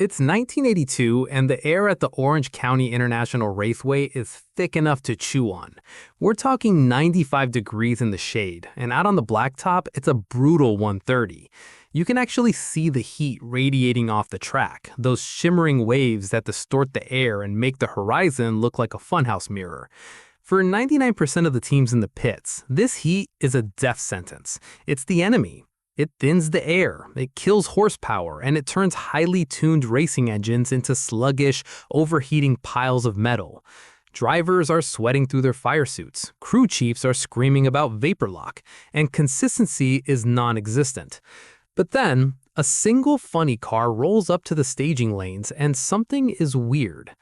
It's 1982, and the air at the Orange County International Raceway is thick enough to chew on. We're talking 95 degrees in the shade, and out on the blacktop, it's a brutal 130. You can actually see the heat radiating off the track, those shimmering waves that distort the air and make the horizon look like a funhouse mirror. For 99% of the teams in the pits, this heat is a death sentence. It's the enemy. It thins the air, it kills horsepower, and it turns highly tuned racing engines into sluggish, overheating piles of metal. Drivers are sweating through their fire suits, crew chiefs are screaming about vapor lock, and consistency is non-existent. But then, a single funny car rolls up to the staging lanes and something is weird.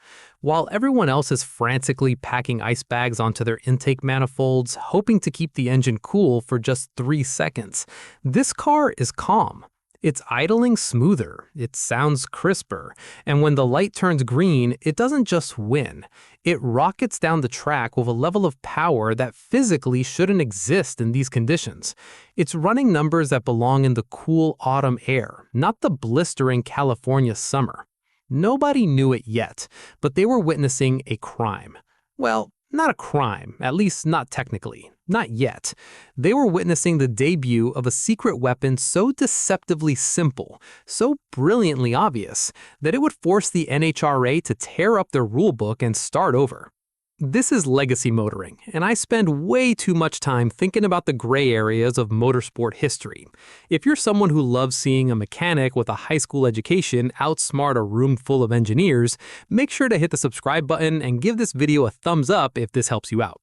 While everyone else is frantically packing ice bags onto their intake manifolds, hoping to keep the engine cool for just 3 seconds, this car is calm. It's idling smoother, it sounds crisper, and when the light turns green, it doesn't just win. It rockets down the track with a level of power that physically shouldn't exist in these conditions. It's running numbers that belong in the cool autumn air, not the blistering California summer. Nobody knew it yet, but they were witnessing a crime. Well, not a crime, at least not technically. Not yet. They were witnessing the debut of a secret weapon so deceptively simple, so brilliantly obvious, that it would force the NHRA to tear up their rulebook and start over. This is legacy motoring, and I spend way too much time thinking about the gray areas of motorsport history. If you're someone who loves seeing a mechanic with a high school education outsmart a room full of engineers, make sure to hit the subscribe button and give this video a thumbs up if this helps you out.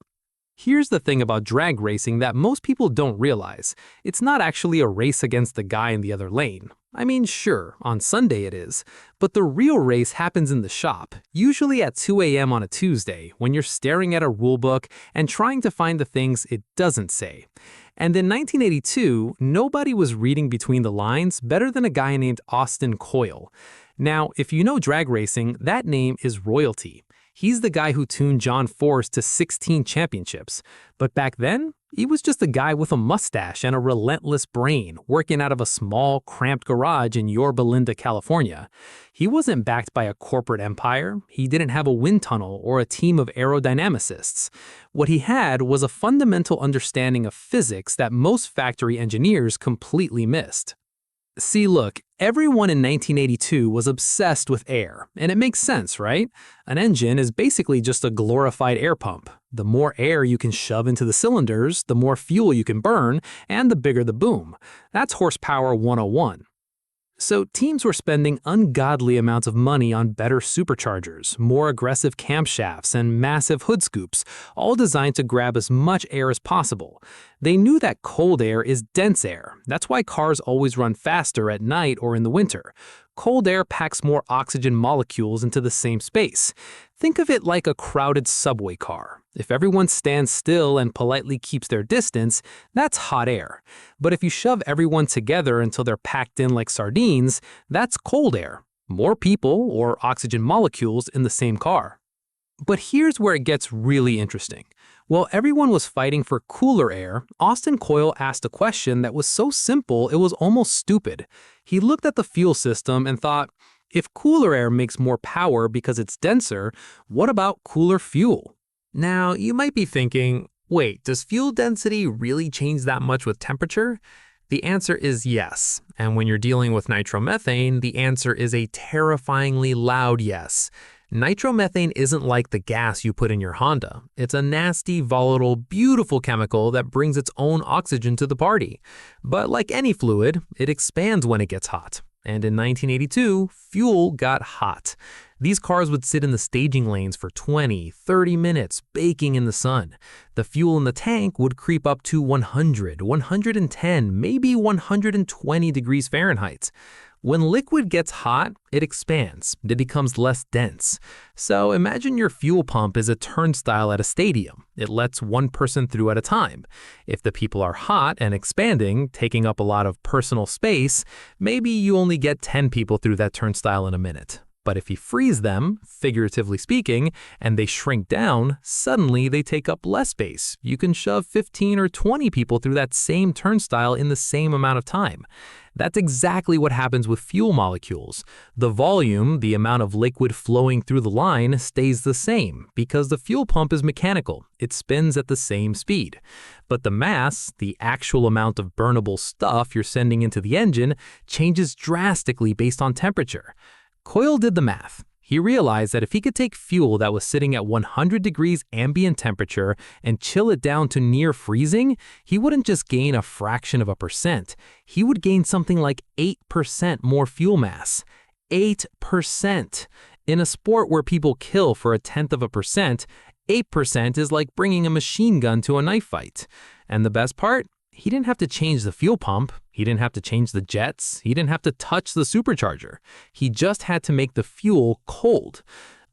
Here's the thing about drag racing that most people don't realize. It's not actually a race against the guy in the other lane. I mean, sure, on Sunday it is, but the real race happens in the shop, usually at 2 a.m. on a Tuesday, when you're staring at a rulebook and trying to find the things it doesn't say. And in 1982, nobody was reading between the lines better than a guy named Austin Coil. Now, if you know drag racing, that name is royalty. He's the guy who tuned John Force to 16 championships. But back then, he was just a guy with a mustache and a relentless brain working out of a small, cramped garage in Yorba Linda, California. He wasn't backed by a corporate empire. He didn't have a wind tunnel or a team of aerodynamicists. What he had was a fundamental understanding of physics that most factory engineers completely missed. See, look, everyone in 1982 was obsessed with air, and it makes sense, right? An engine is basically just a glorified air pump. The more air you can shove into the cylinders, the more fuel you can burn, and the bigger the boom. That's horsepower 101. So teams were spending ungodly amounts of money on better superchargers, more aggressive camshafts, and massive hood scoops, all designed to grab as much air as possible. They knew that cold air is dense air. That's why cars always run faster at night or in the winter. Cold air packs more oxygen molecules into the same space. Think of it like a crowded subway car. If everyone stands still and politely keeps their distance, that's hot air. But if you shove everyone together until they're packed in like sardines, that's cold air. More people, or oxygen molecules, in the same car. But here's where it gets really interesting. While everyone was fighting for cooler air, Austin Coil asked a question that was so simple it was almost stupid. He looked at the fuel system and thought, if cooler air makes more power because it's denser, what about cooler fuel? Now, you might be thinking, wait, does fuel density really change that much with temperature? The answer is yes. And when you're dealing with nitromethane, the answer is a terrifyingly loud yes. Nitromethane isn't like the gas you put in your Honda. It's a nasty, volatile, beautiful chemical that brings its own oxygen to the party. But like any fluid, it expands when it gets hot. And in 1982, fuel got hot. These cars would sit in the staging lanes for 20, 30 minutes, baking in the sun. The fuel in the tank would creep up to 100, 110, maybe 120 degrees Fahrenheit. When liquid gets hot, it expands. It becomes less dense. So imagine your fuel pump is a turnstile at a stadium. It lets one person through at a time. If the people are hot and expanding, taking up a lot of personal space, maybe you only get 10 people through that turnstile in a minute. But if you freeze them, figuratively speaking, and they shrink down, suddenly they take up less space. You can shove 15 or 20 people through that same turnstile in the same amount of time. That's exactly what happens with fuel molecules. The volume, the amount of liquid flowing through the line, stays the same because the fuel pump is mechanical. It spins at the same speed. But the mass, the actual amount of burnable stuff you're sending into the engine, changes drastically based on temperature. Coil did the math. He realized that if he could take fuel that was sitting at 100 degrees ambient temperature and chill it down to near freezing, he wouldn't just gain a fraction of a percent. He would gain something like 8% more fuel mass. 8%. In a sport where people kill for 0.1%, 8% is like bringing a machine gun to a knife fight. And the best part? He didn't have to change the fuel pump. He didn't have to change the jets. He didn't have to touch the supercharger. He just had to make the fuel cold.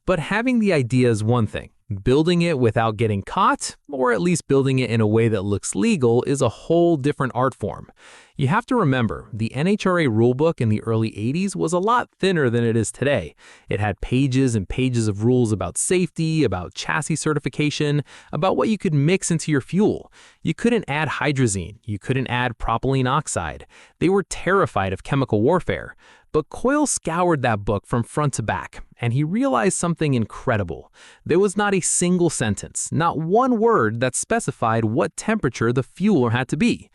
But having the idea is one thing. Building it without getting caught, or at least building it in a way that looks legal, is a whole different art form. You have to remember, the NHRA rulebook in the early 80s was a lot thinner than it is today. It had pages and pages of rules about safety, about chassis certification, about what you could mix into your fuel. You couldn't add hydrazine. You couldn't add propylene oxide. They were terrified of chemical warfare. But Coil scoured that book from front to back, and he realized something incredible. There was not a single sentence, not one word that specified what temperature the fuel had to be.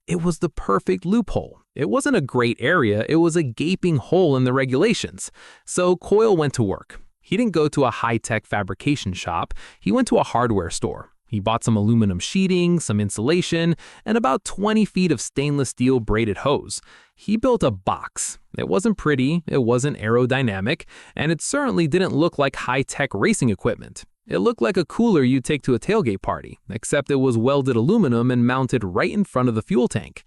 It was the perfect loophole. It wasn't a great area, it was a gaping hole in the regulations. So Coil went to work. He didn't go to a high-tech fabrication shop, he went to a hardware store. He bought some aluminum sheeting, some insulation, and about 20 feet of stainless steel braided hose. He built a box. It wasn't pretty, it wasn't aerodynamic, and it certainly didn't look like high-tech racing equipment. It looked like a cooler you'd take to a tailgate party, except it was welded aluminum and mounted right in front of the fuel tank.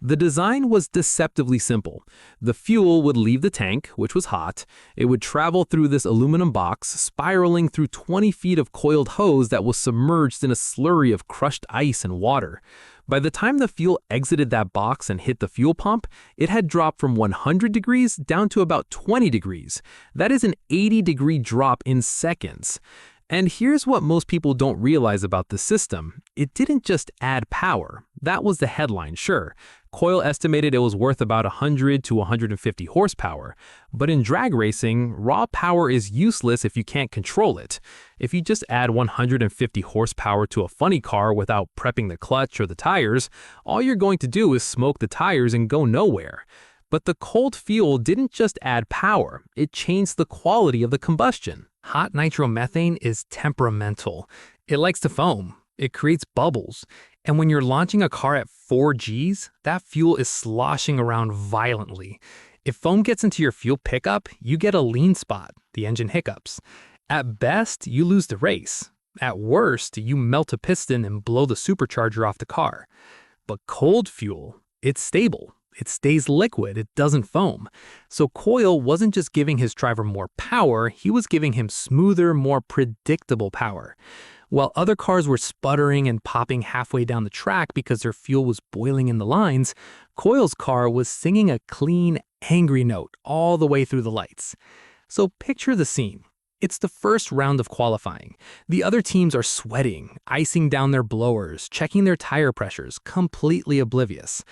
The design was deceptively simple. The fuel would leave the tank, which was hot. It would travel through this aluminum box, spiraling through 20 feet of coiled hose that was submerged in a slurry of crushed ice and water. By the time the fuel exited that box and hit the fuel pump, it had dropped from 100 degrees down to about 20 degrees. That is an 80-degree drop in seconds. And here's what most people don't realize about the system. It didn't just add power. That was the headline, sure. Coil estimated it was worth about 100 to 150 horsepower. But in drag racing, raw power is useless if you can't control it. If you just add 150 horsepower to a funny car without prepping the clutch or the tires, all you're going to do is smoke the tires and go nowhere. But the cold fuel didn't just add power, it changed the quality of the combustion. Hot nitromethane is temperamental. It likes to foam. It creates bubbles. And when you're launching a car at 4 Gs, that fuel is sloshing around violently. If foam gets into your fuel pickup, you get a lean spot, the engine hiccups. At best, you lose the race. At worst, you melt a piston and blow the supercharger off the car. But cold fuel, it's stable. It stays liquid, it doesn't foam. So Coil wasn't just giving his driver more power, he was giving him smoother, more predictable power. While other cars were sputtering and popping halfway down the track because their fuel was boiling in the lines, Coil's car was singing a clean, angry note all the way through the lights. So picture the scene. It's the first round of qualifying. The other teams are sweating, icing down their blowers, checking their tire pressures, completely oblivious.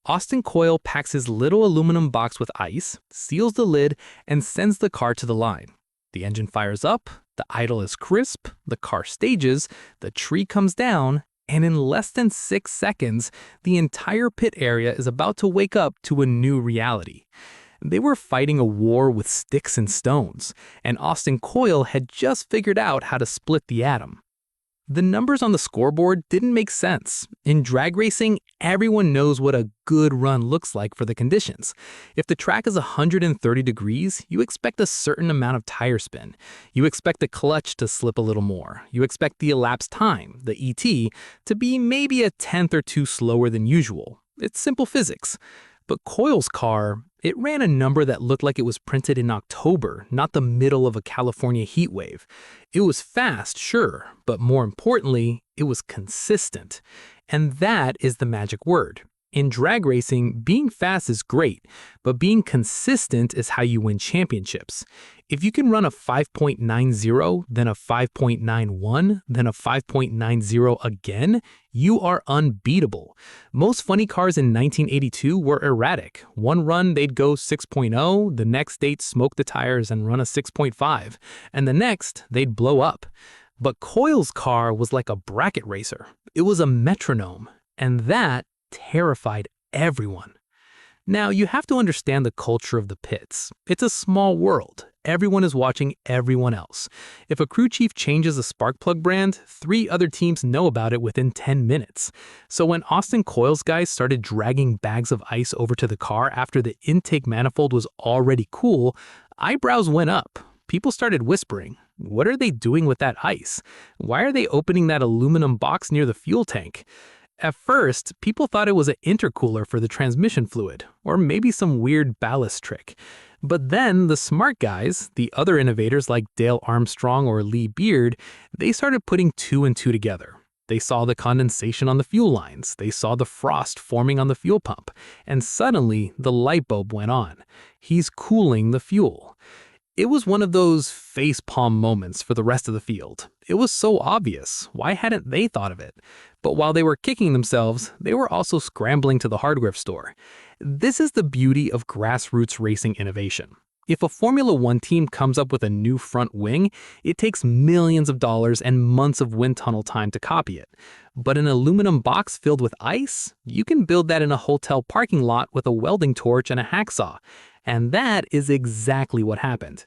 Austin Coil packs his little aluminum box with ice, seals the lid, and sends the car to the line. The engine fires up, the idle is crisp, the car stages, the tree comes down, and in less than 6 seconds, the entire pit area is about to wake up to a new reality. They were fighting a war with sticks and stones, and Austin Coil had just figured out how to split the atom. The numbers on the scoreboard didn't make sense. In drag racing, everyone knows what a good run looks like for the conditions. If the track is 130 degrees, you expect a certain amount of tire spin. You expect the clutch to slip a little more. You expect the elapsed time, the ET, to be maybe a tenth or two slower than usual. It's simple physics. But Coil's car, it ran a number that looked like it was printed in October, not the middle of a California heat wave. It was fast, sure, but more importantly, it was consistent. And that is the magic word. In drag racing, being fast is great, but being consistent is how you win championships. If you can run a 5.90, then a 5.91, then a 5.90 again, you are unbeatable. Most funny cars in 1982 were erratic. One run they'd go 6.0, the next they'd smoke the tires and run a 6.5, and the next they'd blow up. But Coil's car was like a bracket racer. It was a metronome, and that terrified everyone. Now, you have to understand the culture of the pits. It's a small world. Everyone is watching everyone else. If a crew chief changes a spark plug brand, 3 other teams know about it within 10 minutes. So when Austin Coil's guys started dragging bags of ice over to the car after the intake manifold was already cool, eyebrows went up. People started whispering, "What are they doing with that ice? Why are they opening that aluminum box near the fuel tank?" At first, people thought it was an intercooler for the transmission fluid, or maybe some weird ballast trick. But then the smart guys, the other innovators like Dale Armstrong or Lee Beard, they started putting 2 and 2 together. They saw the condensation on the fuel lines, they saw the frost forming on the fuel pump, and suddenly the light bulb went on. He's cooling the fuel. It was one of those facepalm moments for the rest of the field. It was so obvious. Why hadn't they thought of it? But while they were kicking themselves, they were also scrambling to the hardware store. This is the beauty of grassroots racing innovation. If a Formula One team comes up with a new front wing, it takes millions of dollars and months of wind tunnel time to copy it. But an aluminum box filled with ice? You can build that in a hotel parking lot with a welding torch and a hacksaw. And that is exactly what happened.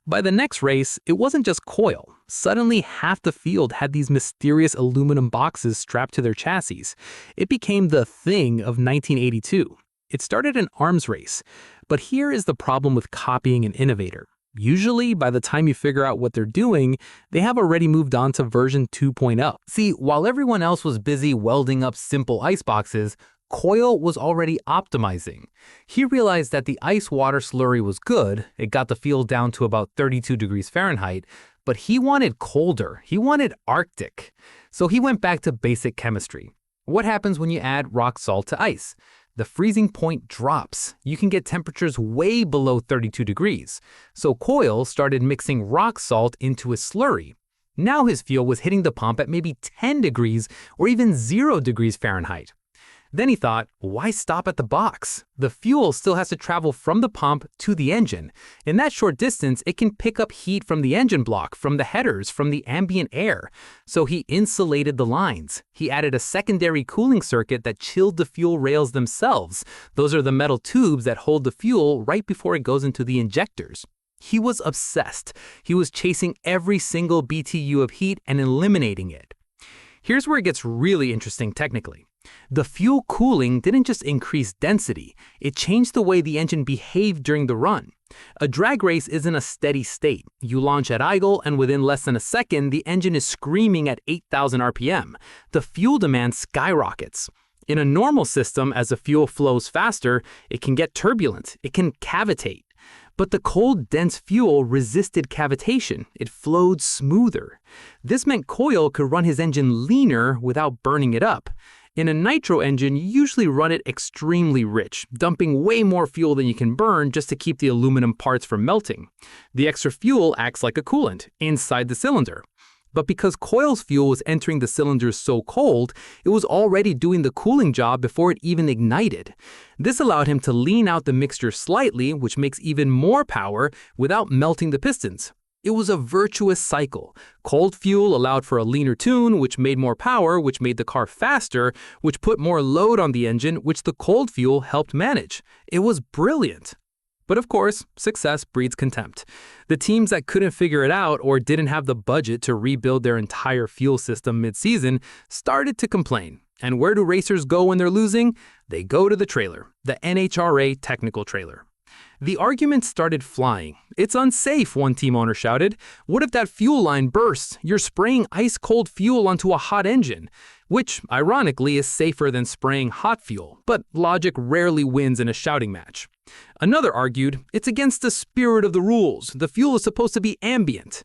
By the next race, it wasn't just Coil. Suddenly, half the field had these mysterious aluminum boxes strapped to their chassis. It became the thing of 1982. It started an arms race. But here is the problem with copying an innovator. Usually, by the time you figure out what they're doing, they have already moved on to version 2.0. See, while everyone else was busy welding up simple ice boxes, Coil was already optimizing. He realized that the ice-water slurry was good, it got the fuel down to about 32 degrees Fahrenheit, but he wanted colder, he wanted Arctic. So he went back to basic chemistry. What happens when you add rock salt to ice? The freezing point drops. You can get temperatures way below 32 degrees. So Coil started mixing rock salt into his slurry. Now his fuel was hitting the pump at maybe 10 degrees or even 0 degrees Fahrenheit. Then he thought, why stop at the box? The fuel still has to travel from the pump to the engine. In that short distance, it can pick up heat from the engine block, from the headers, from the ambient air. So he insulated the lines. He added a secondary cooling circuit that chilled the fuel rails themselves. Those are the metal tubes that hold the fuel right before it goes into the injectors. He was obsessed. He was chasing every single BTU of heat and eliminating it. Here's where it gets really interesting technically. The fuel cooling didn't just increase density, it changed the way the engine behaved during the run. A drag race isn't a steady state. You launch at idle, and within less than a second, the engine is screaming at 8,000 RPM. The fuel demand skyrockets. In a normal system, as the fuel flows faster, it can get turbulent, it can cavitate. But the cold, dense fuel resisted cavitation. It flowed smoother. This meant Coil could run his engine leaner without burning it up. In a nitro engine, you usually run it extremely rich, dumping way more fuel than you can burn just to keep the aluminum parts from melting. The extra fuel acts like a coolant inside the cylinder. But because Coil's fuel was entering the cylinders so cold, it was already doing the cooling job before it even ignited. This allowed him to lean out the mixture slightly, which makes even more power, without melting the pistons. It was a virtuous cycle. Cold fuel allowed for a leaner tune, which made more power, which made the car faster, which put more load on the engine, which the cold fuel helped manage. It was brilliant. But of course, success breeds contempt. The teams that couldn't figure it out or didn't have the budget to rebuild their entire fuel system mid-season started to complain. And where do racers go when they're losing? They go to the trailer, the NHRA technical trailer. The argument started flying. It's unsafe, one team owner shouted. What if that fuel line bursts? You're spraying ice-cold fuel onto a hot engine. Which, ironically, is safer than spraying hot fuel. But logic rarely wins in a shouting match. Another argued, it's against the spirit of the rules. The fuel is supposed to be ambient.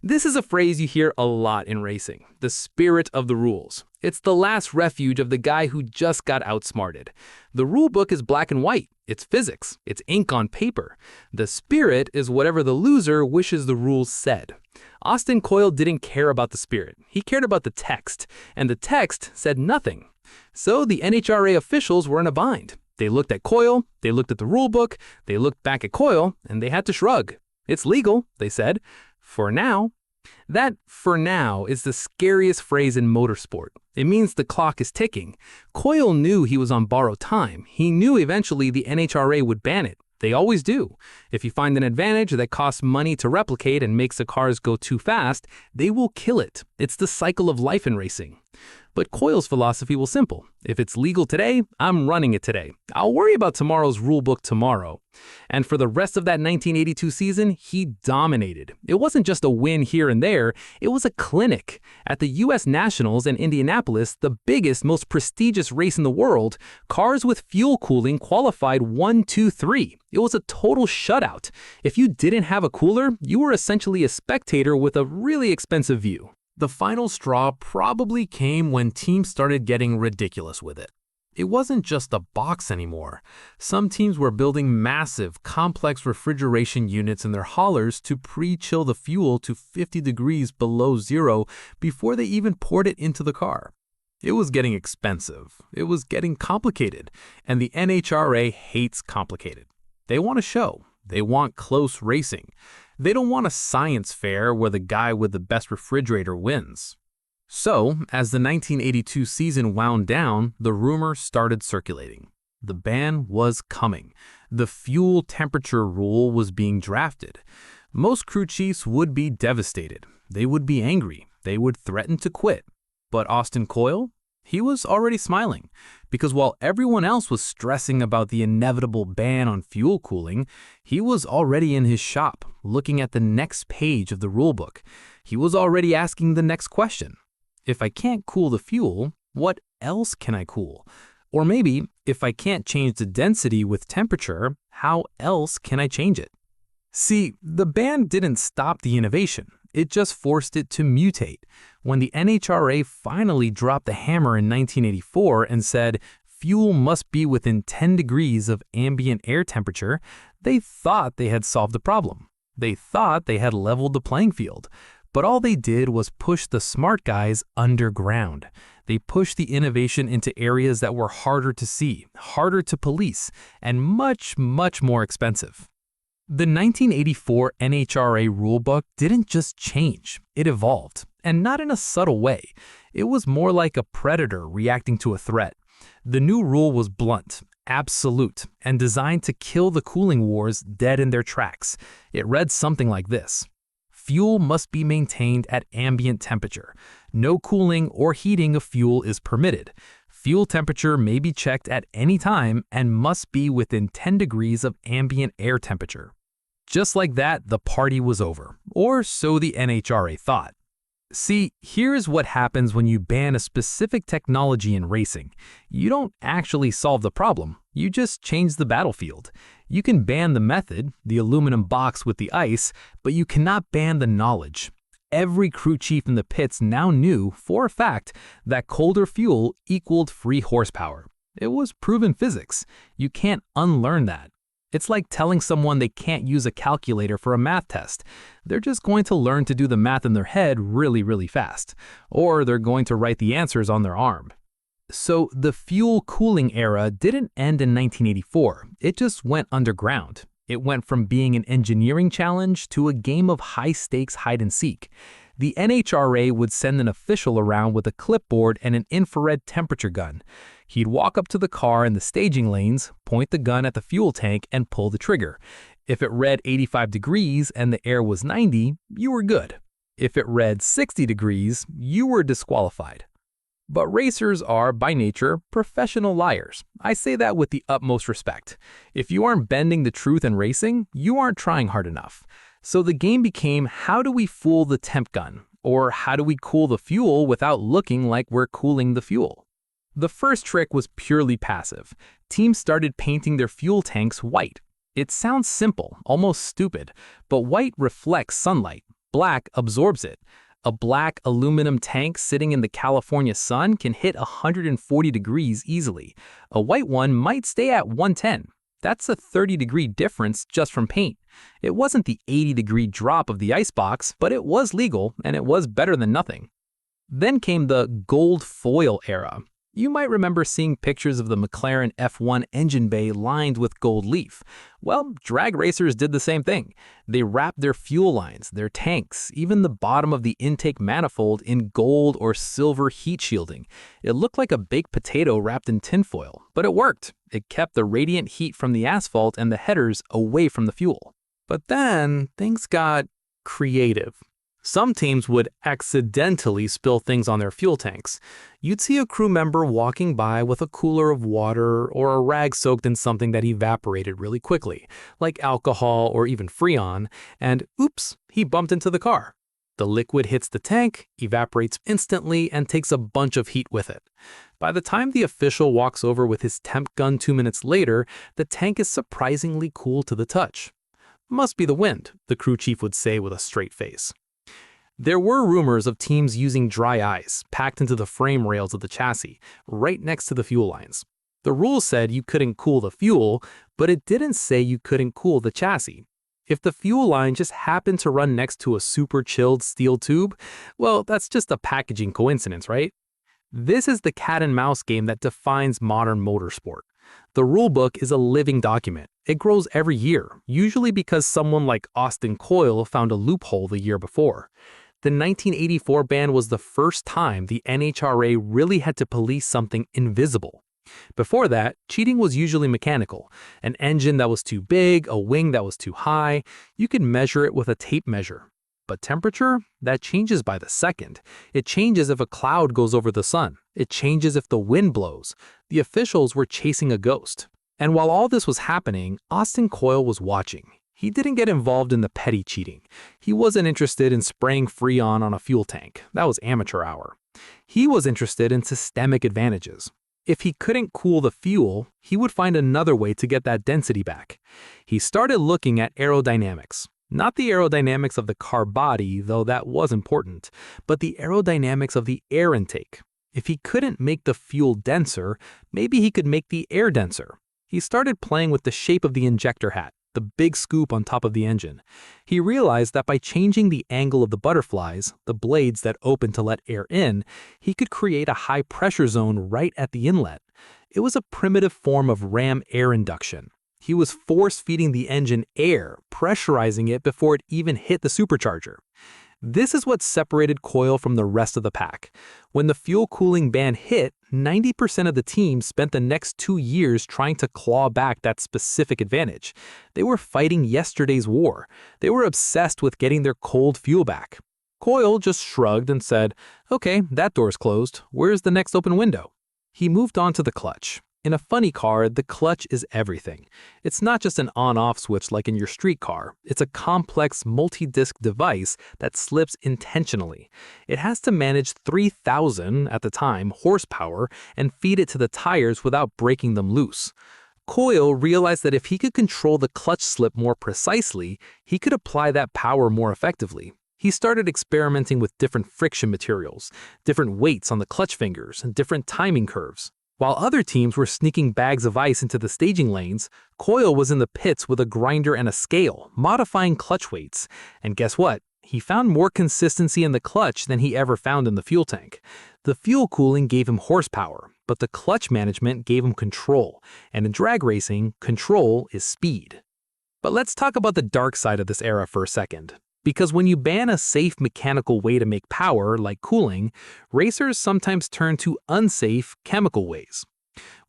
This is a phrase you hear a lot in racing, the spirit of the rules. It's the last refuge of the guy who just got outsmarted. The rulebook is black and white. It's physics. It's ink on paper. The spirit is whatever the loser wishes the rules said. Austin Coil didn't care about the spirit. He cared about the text, and the text said nothing. So the NHRA officials were in a bind. They looked at Coil, they looked at the rulebook, they looked back at Coil, and they had to shrug. It's legal, they said. For now. That "for now" is the scariest phrase in motorsport. It means the clock is ticking. Coil knew he was on borrowed time. He knew eventually the NHRA would ban it. They always do. If you find an advantage that costs money to replicate and makes the cars go too fast, they will kill it. It's the cycle of life in racing. But Coil's philosophy was simple. If it's legal today, I'm running it today. I'll worry about tomorrow's rulebook tomorrow. And for the rest of that 1982 season, he dominated. It wasn't just a win here and there, it was a clinic. At the US Nationals in Indianapolis, the biggest, most prestigious race in the world, cars with fuel cooling qualified 1, 2, 3. It was a total shutout. If you didn't have a cooler, you were essentially a spectator with a really expensive view. The final straw probably came when teams started getting ridiculous with it. It wasn't just a box anymore. Some teams were building massive, complex refrigeration units in their haulers to pre-chill the fuel to 50 degrees below zero before they even poured it into the car. It was getting expensive. It was getting complicated. And the NHRA hates complicated. They want a show. They want close racing. They don't want a science fair where the guy with the best refrigerator wins. So, as the 1982 season wound down, the rumor started circulating. The ban was coming. The fuel temperature rule was being drafted. Most crew chiefs would be devastated. They would be angry. They would threaten to quit. But Austin Coil? He was already smiling, because while everyone else was stressing about the inevitable ban on fuel cooling, he was already in his shop, looking at the next page of the rulebook. He was already asking the next question. If I can't cool the fuel, what else can I cool? Or maybe, if I can't change the density with temperature, how else can I change it? See, the ban didn't stop the innovation. It just forced it to mutate. When the NHRA finally dropped the hammer in 1984 and said, fuel must be within 10 degrees of ambient air temperature, they thought they had solved the problem. They thought they had leveled the playing field. But all they did was push the smart guys underground. They pushed the innovation into areas that were harder to see, harder to police, and much, much more expensive. The 1984 NHRA rulebook didn't just change, it evolved, and not in a subtle way. It was more like a predator reacting to a threat. The new rule was blunt, absolute, and designed to kill the cooling wars dead in their tracks. It read something like this. Fuel must be maintained at ambient temperature. No cooling or heating of fuel is permitted. Fuel temperature may be checked at any time and must be within 10 degrees of ambient air temperature. Just like that, the party was over, or so the NHRA thought. See, here's what happens when you ban a specific technology in racing. You don't actually solve the problem, you just change the battlefield. You can ban the method, the aluminum box with the ice, but you cannot ban the knowledge. Every crew chief in the pits now knew, for a fact, that colder fuel equaled free horsepower. It was proven physics. You can't unlearn that. It's like telling someone they can't use a calculator for a math test. They're just going to learn to do the math in their head really, really fast. Or they're going to write the answers on their arm. So the fuel cooling era didn't end in 1984. It just went underground. It went from being an engineering challenge to a game of high-stakes hide-and-seek. The NHRA would send an official around with a clipboard and an infrared temperature gun. He'd walk up to the car in the staging lanes, point the gun at the fuel tank, and pull the trigger. If it read 85 degrees and the air was 90, you were good. If it read 60 degrees, you were disqualified. But racers are, by nature, professional liars. I say that with the utmost respect. If you aren't bending the truth in racing, you aren't trying hard enough. So the game became, how do we fool the temp gun? Or how do we cool the fuel without looking like we're cooling the fuel? The first trick was purely passive. Teams started painting their fuel tanks white. It sounds simple, almost stupid, but white reflects sunlight. Black absorbs it. A black aluminum tank sitting in the California sun can hit 140 degrees easily. A white one might stay at 110. That's a 30-degree difference just from paint. It wasn't the 80-degree drop of the icebox, but it was legal, and it was better than nothing. Then came the gold foil era. You might remember seeing pictures of the McLaren F1 engine bay lined with gold leaf. Well, drag racers did the same thing. They wrapped their fuel lines, their tanks, even the bottom of the intake manifold in gold or silver heat shielding. It looked like a baked potato wrapped in tinfoil, but it worked. It kept the radiant heat from the asphalt and the headers away from the fuel. But then things got creative. Some teams would accidentally spill things on their fuel tanks. You'd see a crew member walking by with a cooler of water or a rag soaked in something that evaporated really quickly, like alcohol or even Freon, and oops, he bumped into the car. The liquid hits the tank, evaporates instantly, and takes a bunch of heat with it. By the time the official walks over with his temp gun 2 minutes later, the tank is surprisingly cool to the touch. Must be the wind, the crew chief would say with a straight face. There were rumors of teams using dry ice packed into the frame rails of the chassis, right next to the fuel lines. The rules said you couldn't cool the fuel, but it didn't say you couldn't cool the chassis. If the fuel line just happened to run next to a super chilled steel tube, well, that's just a packaging coincidence, right? This is the cat and mouse game that defines modern motorsport. The rulebook is a living document. It grows every year, usually because someone like Austin Coil found a loophole the year before. The 1984 ban was the first time the NHRA really had to police something invisible. Before that, cheating was usually mechanical. An engine that was too big, a wing that was too high, you could measure it with a tape measure. But temperature? That changes by the second. It changes if a cloud goes over the sun. It changes if the wind blows. The officials were chasing a ghost. And while all this was happening, Austin Coil was watching. He didn't get involved in the petty cheating. He wasn't interested in spraying Freon on a fuel tank. That was amateur hour. He was interested in systemic advantages. If he couldn't cool the fuel, he would find another way to get that density back. He started looking at aerodynamics. Not the aerodynamics of the car body, though that was important, but the aerodynamics of the air intake. If he couldn't make the fuel denser, maybe he could make the air denser. He started playing with the shape of the injector hat, the big scoop on top of the engine. He realized that by changing the angle of the butterflies, the blades that open to let air in, he could create a high pressure zone right at the inlet. It was a primitive form of ram air induction. He was force-feeding the engine air, pressurizing it before it even hit the supercharger. This is what separated Coil from the rest of the pack. When the fuel cooling ban hit, 90% of the team spent the next 2 years trying to claw back that specific advantage. They were fighting yesterday's war. They were obsessed with getting their cold fuel back. Coil just shrugged and said, "Okay, that door's closed. Where's the next open window?" He moved on to the clutch. In a funny car, the clutch is everything. It's not just an on-off switch like in your street car. It's a complex multi-disc device that slips intentionally. It has to manage 3,000, at the time, horsepower and feed it to the tires without breaking them loose. Coil realized that if he could control the clutch slip more precisely, he could apply that power more effectively. He started experimenting with different friction materials, different weights on the clutch fingers, and different timing curves. While other teams were sneaking bags of ice into the staging lanes, Coil was in the pits with a grinder and a scale, modifying clutch weights. And guess what? He found more consistency in the clutch than he ever found in the fuel tank. The fuel cooling gave him horsepower, but the clutch management gave him control. And in drag racing, control is speed. But let's talk about the dark side of this era for a second. Because when you ban a safe mechanical way to make power, like cooling, racers sometimes turn to unsafe chemical ways.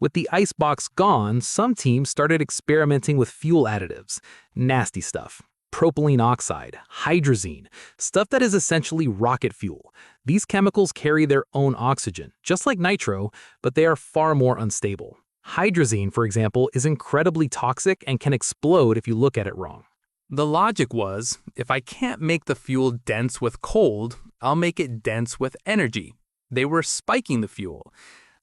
With the icebox gone, some teams started experimenting with fuel additives. Nasty stuff. Propylene oxide, hydrazine, stuff that is essentially rocket fuel. These chemicals carry their own oxygen, just like nitro, but they are far more unstable. Hydrazine, for example, is incredibly toxic and can explode if you look at it wrong. The logic was, if I can't make the fuel dense with cold, I'll make it dense with energy. They were spiking the fuel.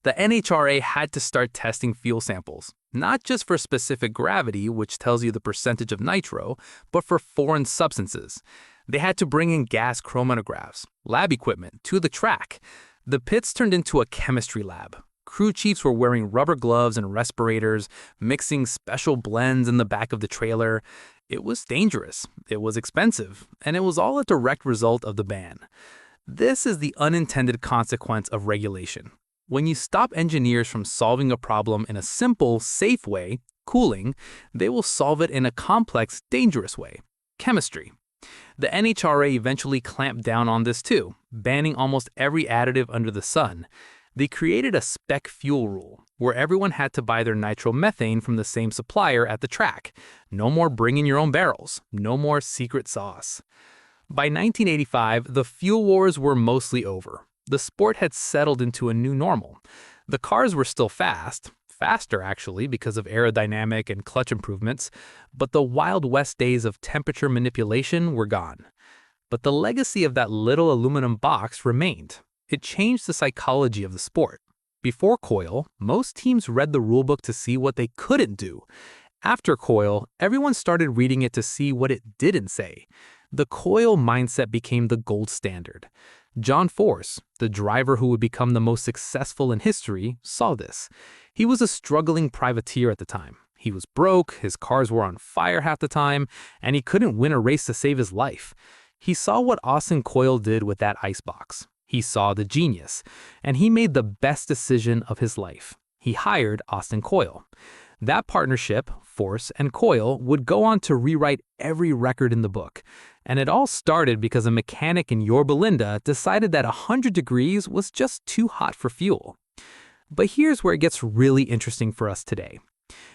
The NHRA had to start testing fuel samples. not just for specific gravity, which tells you the percentage of nitro, but for foreign substances. They had to bring in gas chromatographs, lab equipment, to the track. The pits turned into a chemistry lab. Crew chiefs were wearing rubber gloves and respirators, mixing special blends in the back of the trailer. It was dangerous, it was expensive, and it was all a direct result of the ban. This is the unintended consequence of regulation. When you stop engineers from solving a problem in a simple, safe way, cooling, they will solve it in a complex, dangerous way, chemistry. The NHRA eventually clamped down on this too, banning almost every additive under the sun. They created a spec fuel rule, where everyone had to buy their nitromethane from the same supplier at the track. No more bringing your own barrels, no more secret sauce. By 1985, the fuel wars were mostly over. The sport had settled into a new normal. The cars were still fast, faster actually because of aerodynamic and clutch improvements, but the Wild West days of temperature manipulation were gone. But the legacy of that little aluminum box remained. It changed the psychology of the sport. Before Coil, most teams read the rulebook to see what they couldn't do. After Coil, everyone started reading it to see what it didn't say. The Coil mindset became the gold standard. John Force, the driver who would become the most successful in history, saw this. He was a struggling privateer at the time. He was broke, his cars were on fire half the time, and he couldn't win a race to save his life. He saw what Austin Coil did with that icebox. He saw the genius, and he made the best decision of his life. He hired Austin Coil. That partnership, Force and Coil, would go on to rewrite every record in the book. And it all started because a mechanic in Yorba Linda decided that 100 degrees was just too hot for fuel. But here's where it gets really interesting for us today.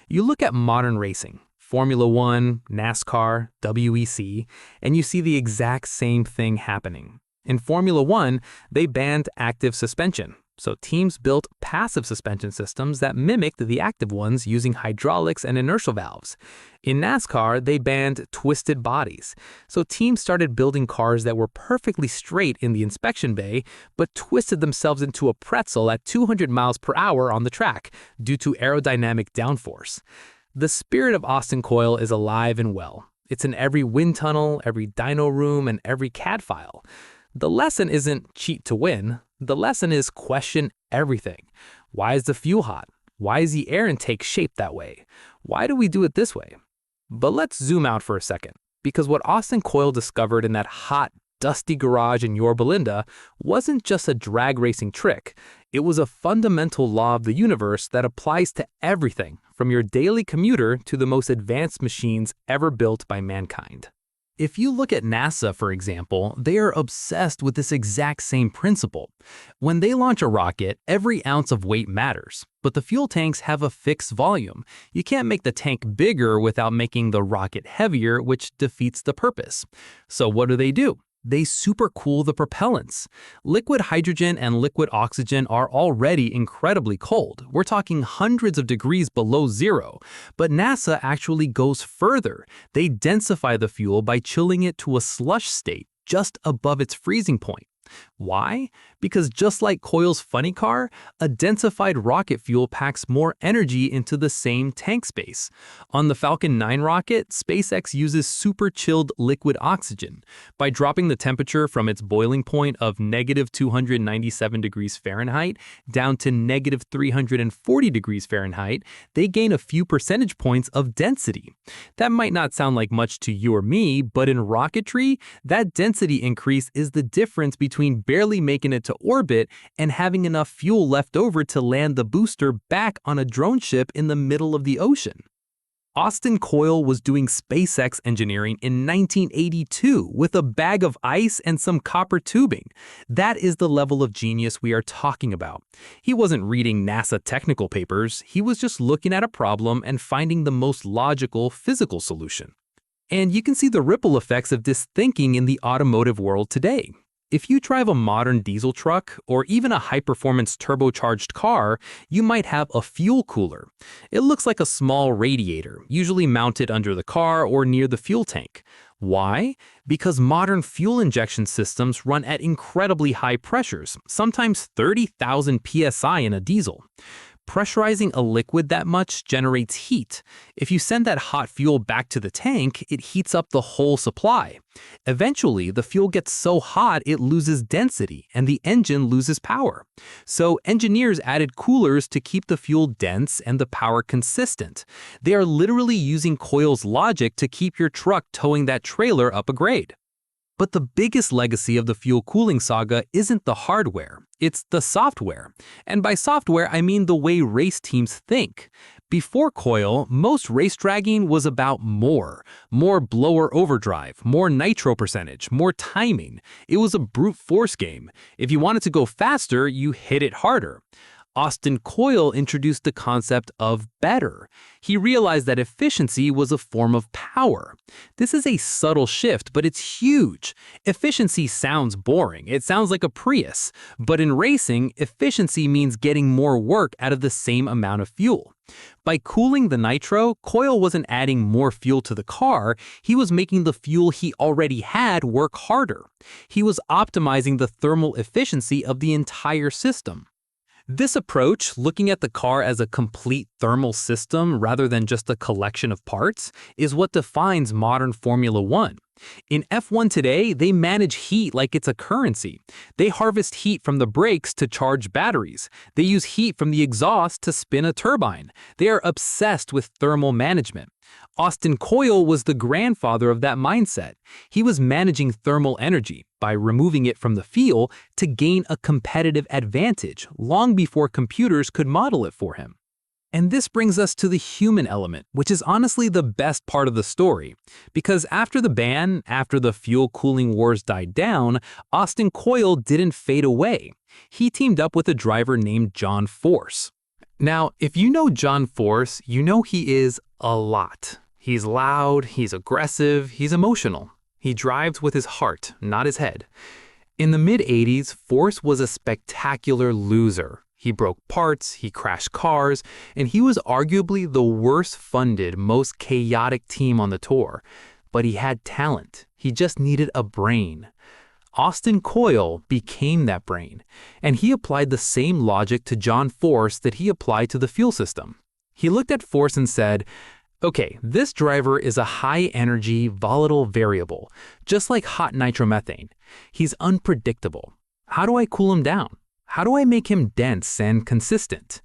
You look at modern racing, Formula One, NASCAR, WEC, and you see the exact same thing happening. In Formula One, they banned active suspension, so teams built passive suspension systems that mimicked the active ones using hydraulics and inertial valves. In NASCAR, they banned twisted bodies, so teams started building cars that were perfectly straight in the inspection bay, but twisted themselves into a pretzel at 200 miles per hour on the track due to aerodynamic downforce. The spirit of Austin Coil is alive and well. It's in every wind tunnel, every dyno room, and every CAD file. The lesson isn't cheat to win. The lesson is question everything. Why is the fuel hot? Why is the air intake shaped that way? Why do we do it this way? But let's zoom out for a second, because what Austin Coil discovered in that hot, dusty garage in Yorba Linda wasn't just a drag racing trick. It was a fundamental law of the universe that applies to everything, from your daily commuter to the most advanced machines ever built by mankind. If you look at NASA, for example, they are obsessed with this exact same principle. When they launch a rocket, every ounce of weight matters, but the fuel tanks have a fixed volume. You can't make the tank bigger without making the rocket heavier, which defeats the purpose. So what do? They supercool the propellants. Liquid hydrogen and liquid oxygen are already incredibly cold. We're talking hundreds of degrees below zero. But NASA actually goes further. They densify the fuel by chilling it to a slush state just above its freezing point. Why? Because just like Coil's funny car, a densified rocket fuel packs more energy into the same tank space. On the Falcon 9 rocket, SpaceX uses super chilled liquid oxygen. By dropping the temperature from its boiling point of negative 297 degrees Fahrenheit down to negative 340 degrees Fahrenheit, they gain a few percentage points of density. That might not sound like much to you or me, but in rocketry, that density increase is the difference between barely making it to orbit and having enough fuel left over to land the booster back on a drone ship in the middle of the ocean. Austin Coil was doing SpaceX engineering in 1982 with a bag of ice and some copper tubing. That is the level of genius we are talking about. He wasn't reading NASA technical papers, he was just looking at a problem and finding the most logical physical solution. And you can see the ripple effects of this thinking in the automotive world today. If you drive a modern diesel truck or even a high-performance turbocharged car, you might have a fuel cooler. It looks like a small radiator, usually mounted under the car or near the fuel tank. Why? Because modern fuel injection systems run at incredibly high pressures, sometimes 30,000 psi in a diesel. Pressurizing a liquid that much generates heat. If you send that hot fuel back to the tank, it heats up the whole supply. Eventually, the fuel gets so hot it loses density and the engine loses power. So engineers added coolers to keep the fuel dense and the power consistent. They are literally using Coil's logic to keep your truck towing that trailer up a grade. But the biggest legacy of the fuel cooling saga isn't the hardware, it's the software. And by software, I mean the way race teams think. Before Coil, most race dragging was about more blower overdrive, more nitro percentage, more timing. It was a brute force game. If you wanted to go faster, you hit it harder. Austin Coil introduced the concept of better. He realized that efficiency was a form of power. This is a subtle shift, but it's huge. Efficiency sounds boring. It sounds like a Prius. But in racing, efficiency means getting more work out of the same amount of fuel. By cooling the nitro, Coil wasn't adding more fuel to the car, he was making the fuel he already had work harder. He was optimizing the thermal efficiency of the entire system. This approach, looking at the car as a complete thermal system rather than just a collection of parts, is what defines modern Formula One. In F1 today, they manage heat like it's a currency. They harvest heat from the brakes to charge batteries. They use heat from the exhaust to spin a turbine. They are obsessed with thermal management. Austin Coil was the grandfather of that mindset. He was managing thermal energy by removing it from the fuel to gain a competitive advantage long before computers could model it for him. And this brings us to the human element, which is honestly the best part of the story. Because after the ban, after the fuel cooling wars died down, Austin Coil didn't fade away. He teamed up with a driver named John Force. Now, if you know John Force, you know he is a lot. He's loud, he's aggressive, he's emotional. He drives with his heart, not his head. In the mid-80s, Force was a spectacular loser. He broke parts, he crashed cars, and he was arguably the worst-funded, most chaotic team on the tour. But he had talent. He just needed a brain. Austin Coil became that brain, and he applied the same logic to John Force that he applied to the fuel system. He looked at Force and said, okay, this driver is a high-energy, volatile variable, just like hot nitromethane. He's unpredictable. How do I cool him down? How do I make him dense and consistent?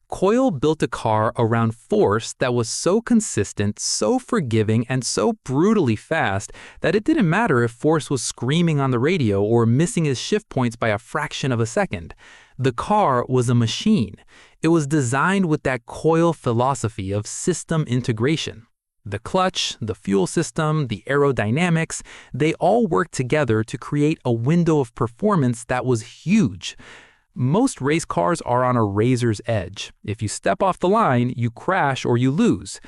Coil built a car around Force that was so consistent, so forgiving, and so brutally fast that it didn't matter if Force was screaming on the radio or missing his shift points by a fraction of a second. The car was a machine. It was designed with that Coil philosophy of system integration. The clutch, the fuel system, the aerodynamics, they all worked together to create a window of performance that was huge. Most race cars are on a razor's edge. If you step off the line, you crash or you lose.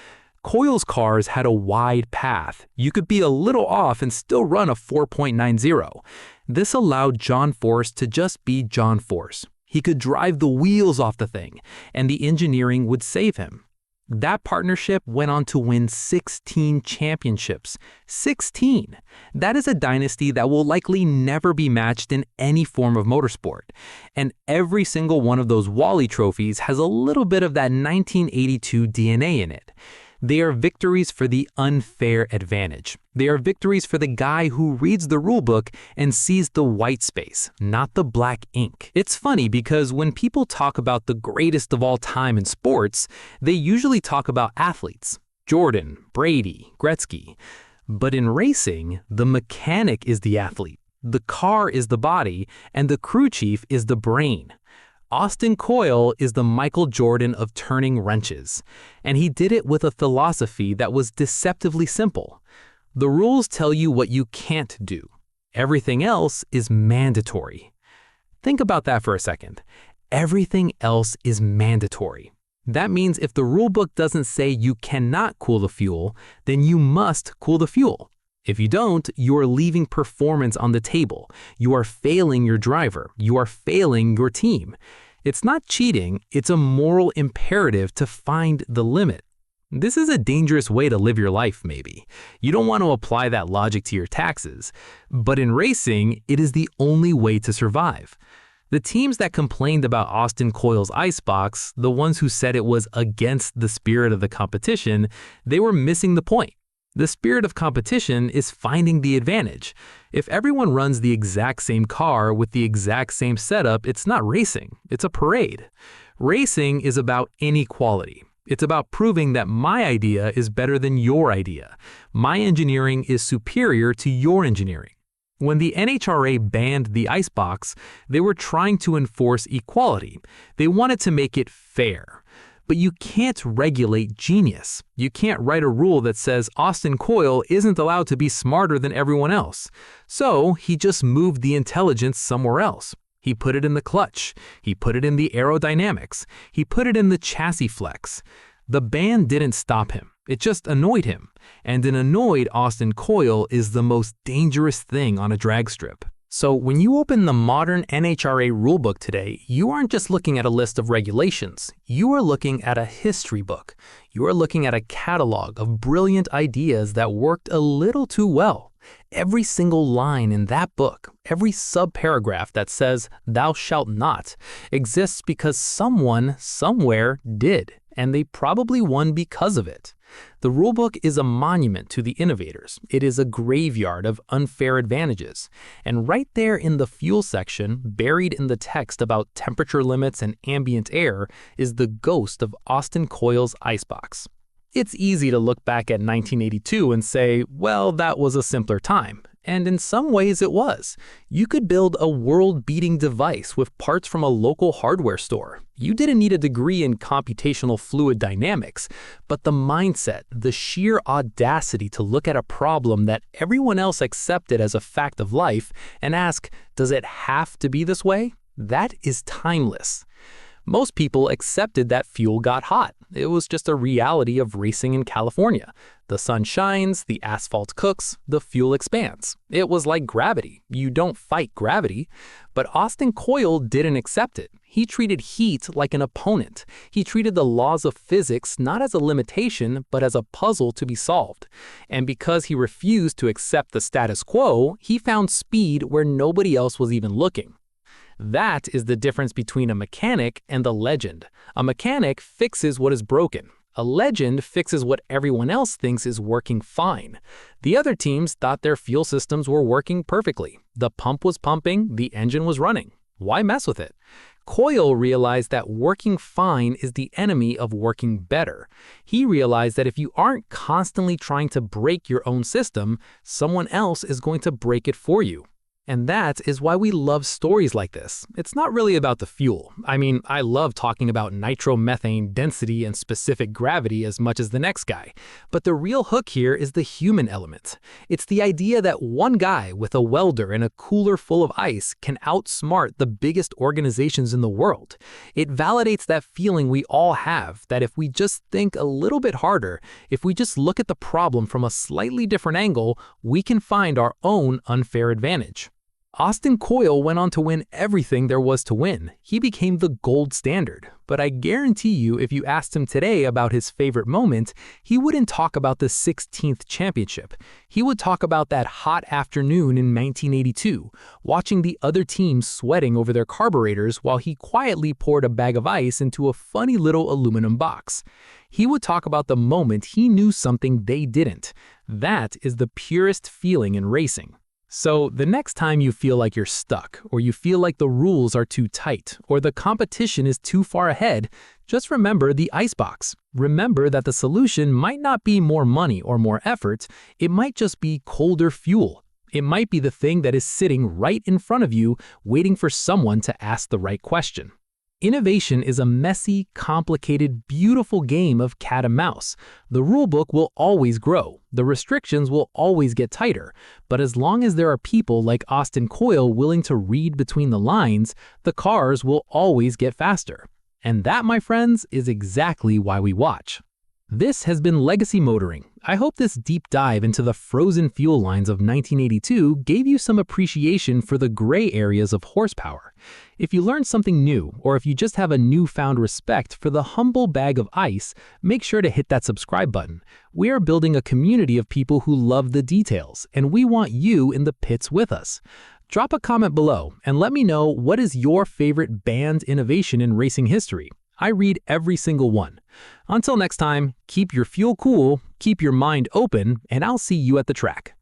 Coil's cars had a wide path. You could be a little off and still run a 4.90. This allowed John Force to just be John Force. He could drive the wheels off the thing, and the engineering would save him. That partnership went on to win 16 championships. 16! That is a dynasty that will likely never be matched in any form of motorsport. And every single one of those Wally trophies has a little bit of that 1982 DNA in it. They are victories for the unfair advantage. They are victories for the guy who reads the rulebook and sees the white space, not the black ink. It's funny because when people talk about the greatest of all time in sports, they usually talk about athletes. Jordan, Brady, Gretzky. But in racing, the mechanic is the athlete, the car is the body, and the crew chief is the brain. Austin Coil is the Michael Jordan of turning wrenches, and he did it with a philosophy that was deceptively simple. The rules tell you what you can't do. Everything else is mandatory. Think about that for a second. Everything else is mandatory. That means if the rulebook doesn't say you cannot cool the fuel, then you must cool the fuel. If you don't, you are leaving performance on the table. You are failing your driver. You are failing your team. It's not cheating, it's a moral imperative to find the limit. This is a dangerous way to live your life, maybe. You don't want to apply that logic to your taxes. But in racing, it is the only way to survive. The teams that complained about Austin Coil's icebox, the ones who said it was against the spirit of the competition, they were missing the point. The spirit of competition is finding the advantage. If everyone runs the exact same car with the exact same setup, it's not racing, it's a parade. Racing is about inequality. It's about proving that my idea is better than your idea. My engineering is superior to your engineering. When the NHRA banned the icebox, they were trying to enforce equality. They wanted to make it fair. But you can't regulate genius. You can't write a rule that says Austin Coil isn't allowed to be smarter than everyone else. So he just moved the intelligence somewhere else. He put it in the clutch. He put it in the aerodynamics. He put it in the chassis flex. The ban didn't stop him. It just annoyed him. And an annoyed Austin Coil is the most dangerous thing on a drag strip. So when you open the modern NHRA rulebook today, you aren't just looking at a list of regulations. You are looking at a history book. You are looking at a catalog of brilliant ideas that worked a little too well. Every single line in that book, every subparagraph that says "thou shalt not," exists because someone, somewhere, did, and they probably won because of it. The rulebook is a monument to the innovators. It is a graveyard of unfair advantages. And right there in the fuel section, buried in the text about temperature limits and ambient air, is the ghost of Austin Coil's icebox. It's easy to look back at 1982 and say, well, that was a simpler time. And in some ways it was. You could build a world-beating device with parts from a local hardware store. You didn't need a degree in computational fluid dynamics, but the mindset, the sheer audacity to look at a problem that everyone else accepted as a fact of life and ask, does it have to be this way? That is timeless. Most people accepted that fuel got hot. It was just a reality of racing in California. The sun shines, the asphalt cooks, the fuel expands. It was like gravity. You don't fight gravity. But Austin Coil didn't accept it. He treated heat like an opponent. He treated the laws of physics not as a limitation, but as a puzzle to be solved. And because he refused to accept the status quo, he found speed where nobody else was even looking. That is the difference between a mechanic and a legend. A mechanic fixes what is broken. A legend fixes what everyone else thinks is working fine. The other teams thought their fuel systems were working perfectly. The pump was pumping, the engine was running. Why mess with it? Coil realized that working fine is the enemy of working better. He realized that if you aren't constantly trying to break your own system, someone else is going to break it for you. And that is why we love stories like this. It's not really about the fuel. I mean, I love talking about nitromethane density and specific gravity as much as the next guy. But the real hook here is the human element. It's the idea that one guy with a welder and a cooler full of ice can outsmart the biggest organizations in the world. It validates that feeling we all have, that if we just think a little bit harder, if we just look at the problem from a slightly different angle, we can find our own unfair advantage. Austin Coil went on to win everything there was to win. He became the gold standard. But I guarantee you, if you asked him today about his favorite moment, he wouldn't talk about the 16th championship. He would talk about that hot afternoon in 1982, watching the other teams sweating over their carburetors while he quietly poured a bag of ice into a funny little aluminum box. He would talk about the moment he knew something they didn't. That is the purest feeling in racing. So the next time you feel like you're stuck, or you feel like the rules are too tight, or the competition is too far ahead, just remember the icebox. Remember that the solution might not be more money or more effort, it might just be colder fuel. It might be the thing that is sitting right in front of you, waiting for someone to ask the right question. Innovation is a messy, complicated, beautiful game of cat and mouse. The rulebook will always grow. The restrictions will always get tighter. But as long as there are people like Austin Coil willing to read between the lines, the cars will always get faster. And that, my friends, is exactly why we watch. This has been Legacy Motoring. I hope this deep dive into the frozen fuel lines of 1982 gave you some appreciation for the gray areas of horsepower. If you learned something new, or if you just have a newfound respect for the humble bag of ice, make sure to hit that subscribe button. We are building a community of people who love the details, and we want you in the pits with us. Drop a comment below and let me know what is your favorite banned innovation in racing history. I read every single one. Until next time, keep your fuel cool, keep your mind open, and I'll see you at the track.